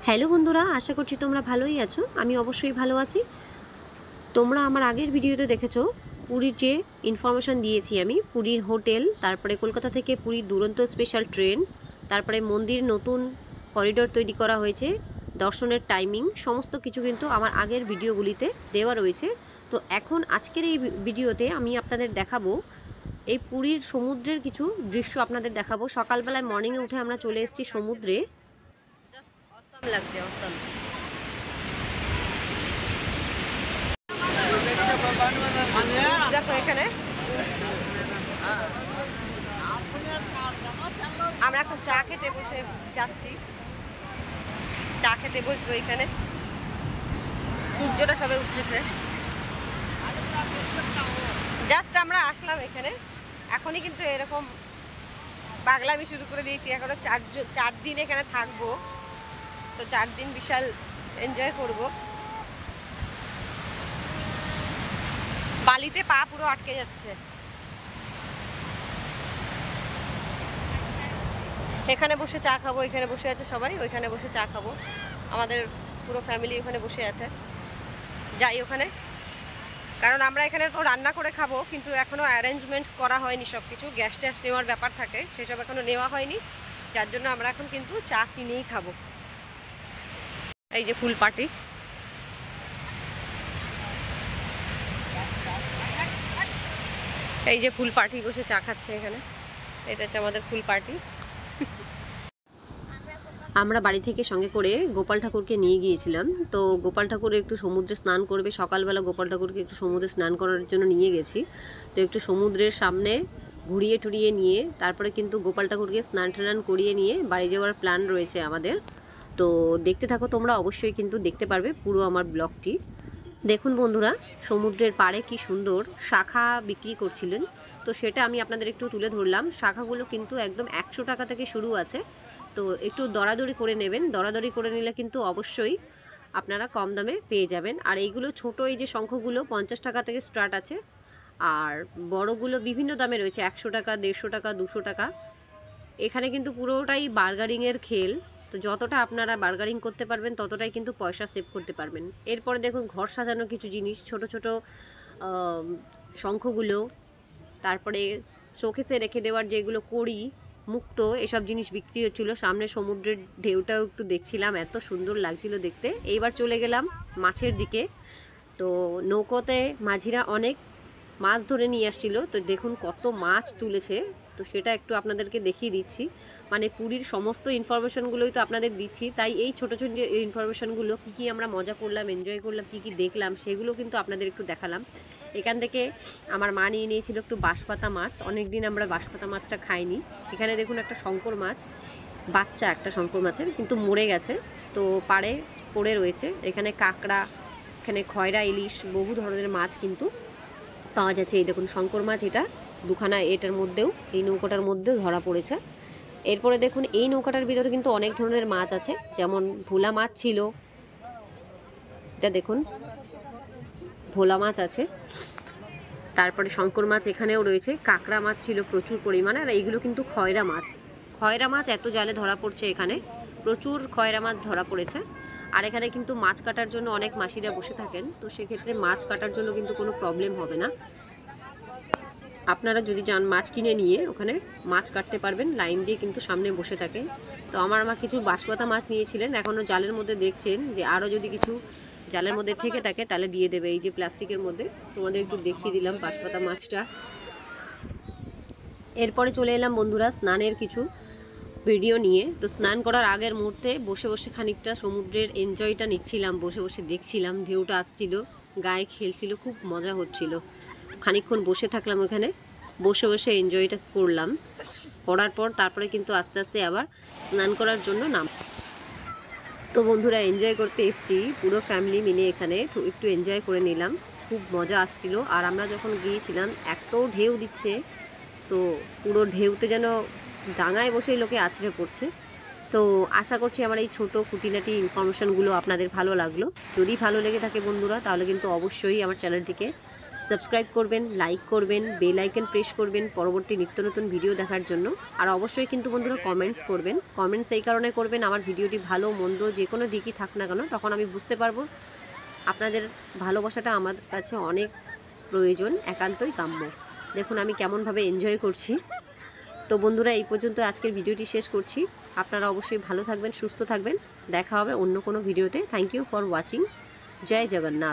Hello বন্ধুরা, আশা করছি তোমরা ভালোই আছো। আমি অবশ্যই ভালো আছি। তোমরা আমার আগের ভিডিওতে দেখেছো পুরীর যে ইনফরমেশান দিয়েছি আমি, পুরীর হোটেল, তারপরে কলকাতা থেকে পুরীর দুরন্ত স্পেশাল ট্রেন, তারপরে মন্দির নতুন করিডোর তৈরি করা হয়েছে, দর্শনের টাইমিং, সমস্ত কিছু কিন্তু আমার আগের ভিডিওগুলিতে দেওয়া রয়েছে। তো এখন আজকের এই ভিডিওতে আমি আপনাদের দেখাবো এই পুরীর সমুদ্রের কিছু দৃশ্য আপনাদের দেখাবো। সকালবেলায় মর্নিংয়ে উঠে আমরা চলে এসেছি সমুদ্রে। জাস্ট অসাম লাগছে, অসাম। দেখো এখানে আমরা এখন চা খেতে বসে যাচ্ছি, চা খেতে বসবো এখানে। সূর্যটা সবে উঠেছে, জাস্ট আমরা আসলাম এখানে, এখনই কিন্তু এরকম পাগলামি শুরু করে দিয়েছি। এখনো 4 দিন এখানে থাকবো, তো 4 দিন বিশাল এনজয় করব। বালিতে পা পুরো আটকে যাচ্ছে। এখানে বসে চা খাবো, এখানে বসে আছে সবাই, ওইখানে বসে চা খাবো। আমাদের পুরো ফ্যামিলি ওখানে বসে আছে। যাই ওখানে, কারণ আমরা এখানে তো রান্না করে খাবো, কিন্তু এখনও অ্যারেঞ্জমেন্ট করা হয়নি সব কিছু। গ্যাস ট্যাস নেওয়ার ব্যাপার থাকে, সেসব এখনও নেওয়া হয়নি, যার জন্য আমরা এখন কিন্তু চা কিনেই খাবো। এই যে ফুল পার্টি, এই যে ফুল পার্টি বসে চা খাচ্ছে এখানে। এটা হচ্ছে আমাদের ফুল পার্টি। আমরা বাড়ি থেকে সঙ্গে করে গোপাল ঠাকুরকে নিয়ে গিয়েছিলাম। তো গোপাল ঠাকুর একটু সমুদ্রে স্নান করবে, সকালবেলা গোপাল ঠাকুরকে একটু সমুদ্রে স্নান করার জন্য নিয়ে গেছি। তো একটু সমুদ্রের সামনে ঘুরিয়ে টুরিয়ে নিয়ে তারপরে কিন্তু গোপাল ঠাকুরকে স্নান টান করিয়ে নিয়ে বাড়ি যাওয়ার প্ল্যান রয়েছে আমাদের। তো দেখতে থাকো তোমরা, অবশ্যই কিন্তু দেখতে পারবে পুরো আমার ব্লগটি। দেখুন বন্ধুরা, সমুদ্রের পাড়ে কি সুন্দর শাখা বিক্রি করছিলেন, তো সেটা আমি আপনাদের একটু তুলে ধরলাম। শাখাগুলো কিন্তু একদম 100 টাকা থেকে শুরু আছে, তো একটু দরাদরি করে নেবেন। দরাদরি করে নিলে কিন্তু অবশ্যই আপনারা কম দামে পেয়ে যাবেন। আর এইগুলো ছোট, এই যে শঙ্খগুলো 50 টাকা থেকে স্টার্ট আছে, আর বড়গুলো বিভিন্ন দামে রয়েছে, 100 টাকা, 150 টাকা, 200 টাকা। এখানে কিন্তু পুরোটাই বার্গারিংয়ের খেল। তো যতটা আপনারা বার্গারিং করতে পারবেন ততটাই কিন্তু পয়সা সেভ করতে পারবেন। এরপরে দেখুন ঘর সাজানোর কিছু জিনিস, ছোট ছোট শঙ্খগুলো, তারপরে শোকেসে রেখে দেওয়ার যেগুলো কড়ি, মুক্ত, এসব জিনিস বিক্রি হচ্ছিল। সামনে সমুদ্রের ঢেউটাও একটু দেখছিলাম, এত সুন্দর লাগছিল দেখতে। এইবার চলে গেলাম মাছের দিকে। তো নৌকোতে মাঝিরা অনেক মাছ ধরে নিয়ে আসছিল। তো দেখুন কত মাছ তুলেছে, তো সেটা একটু আপনাদেরকে দেখিয়ে দিচ্ছি। মানে পুরীর সমস্ত ইনফরমেশনগুলোই তো আপনাদের দিচ্ছি, তাই এই ছোটো ছোটো যে ইনফরমেশনগুলো, কী কী আমরা মজা করলাম, এনজয় করলাম, কী কী দেখলাম, সেগুলো কিন্তু আপনাদের একটু দেখালাম। এখান থেকে আমার মা নিয়ে নিয়েছিল একটু বাঁশপাতা মাছ। অনেক দিন আমরা বাঁশপাতা মাছটা খাইনি। এখানে দেখুন একটা শঙ্কর মাছ, বাচ্চা একটা শঙ্কর মাছের, কিন্তু মরে গেছে, তো পাড়ে পড়ে রয়েছে। এখানে কাঁকড়া, এখানে খয়রা, ইলিশ, বহু ধরনের মাছ কিন্তু পাওয়া যাচ্ছে। এই দেখুন শঙ্কর মাছ, এটা দুখানা এটার মধ্যেও, এই নৌকাটার মধ্যেও ধরা পড়েছে। এরপরে দেখুন এই নৌকাটার ভিতরে কিন্তু অনেক ধরনের মাছ আছে, যেমন ভোলা মাছ ছিল, এটা দেখুন ভোলা মাছ আছে, তারপরে শঙ্কর মাছ এখানেও রয়েছে, কাঁকড়া মাছ ছিল প্রচুর পরিমাণে। আর এইগুলো কিন্তু খয়রা মাছ। খয়রা মাছ এত জালে ধরা পড়ছে, এখানে প্রচুর খয়রা মাছ ধরা পড়েছে। আর এখানে কিন্তু মাছ কাটার জন্য অনেক মাসিরা বসে থাকেন, তো সেক্ষেত্রে মাছ কাটার জন্য কিন্তু কোনো প্রবলেম হবে না। আপনারা যদি যান মাছ কিনে নিয়ে ওখানে মাছ কাটতে পারবেন, লাইন দিয়ে কিন্তু সামনে বসে থাকে। তো আমার মা কিছু বাঁশপাতা মাছ নিয়েছিলেন, এখনও জালের মধ্যে দেখছেন যে আরও যদি কিছু জালের মধ্যে থেকে থাকে তাহলে দিয়ে দেবে। এই যে প্লাস্টিকের মধ্যে তোমাদের একটু দেখিয়ে দিলাম বাঁশপাতা মাছটা। এরপরে চলে এলাম বন্ধুরা স্নানের কিছু ভিডিও নিয়ে। তো স্নান করার আগের মুহূর্তে বসে বসে খানিকটা সমুদ্রের এনজয়টা নিচ্ছিলাম, বসে বসে দেখছিলাম, ঢেউটা আসছিল, গায়ে খেলছিল, খুব মজা হচ্ছিল। খানিকক্ষণ বসে থাকলাম ওখানে, বসে বসে এনজয়টা করলাম। করার পর তারপরে কিন্তু আস্তে আস্তে আবার স্নান করার জন্য নাম। তো বন্ধুরা এনজয় করতে এসেছি, পুরো ফ্যামিলি মিলে এখানে একটু এনজয় করে নিলাম, খুব মজা আসছিল। আর আমরা যখন গিয়েছিলাম এত ঢেউ দিচ্ছে, তো পুরো ঢেউতে যেন ডাঙায় বসেই লোকে আছড়ে পড়ছে। তো আশা করছি আমার এই ছোটো খুঁটিনাটি ইনফরমেশানগুলো আপনাদের ভালো লাগলো। যদি ভালো লেগে থাকে বন্ধুরা, তাহলে কিন্তু অবশ্যই আমার চ্যানেলটিকে সাবস্ক্রাইব করবেন, লাইক করবেন, বেল আইকন প্রেস করবেন পরবর্তী নিত্য নতুন ভিডিও দেখার জন্য। আর অবশ্যই কিন্তু বন্ধুরা কমেন্টস করবেন। কমেন্টস এই কারণে করবেন, আমার ভিডিওটি ভালো মন্দ যে কোনো দিকই থাক না কেন, তখন আমি বুঝতে পারবো। আপনাদের ভালোবাসাটা আমার কাছে অনেক প্রয়োজন, একান্তই কাম্য। দেখুন আমি কেমনভাবে এনজয় করছি। তো বন্ধুরা এই পর্যন্ত আজকের ভিডিওটি শেষ করছি। আপনারা অবশ্যই ভালো থাকবেন, সুস্থ থাকবেন। দেখা হবে অন্য কোনো ভিডিওতে। Thank you for watching. জয় জগন্নাথ।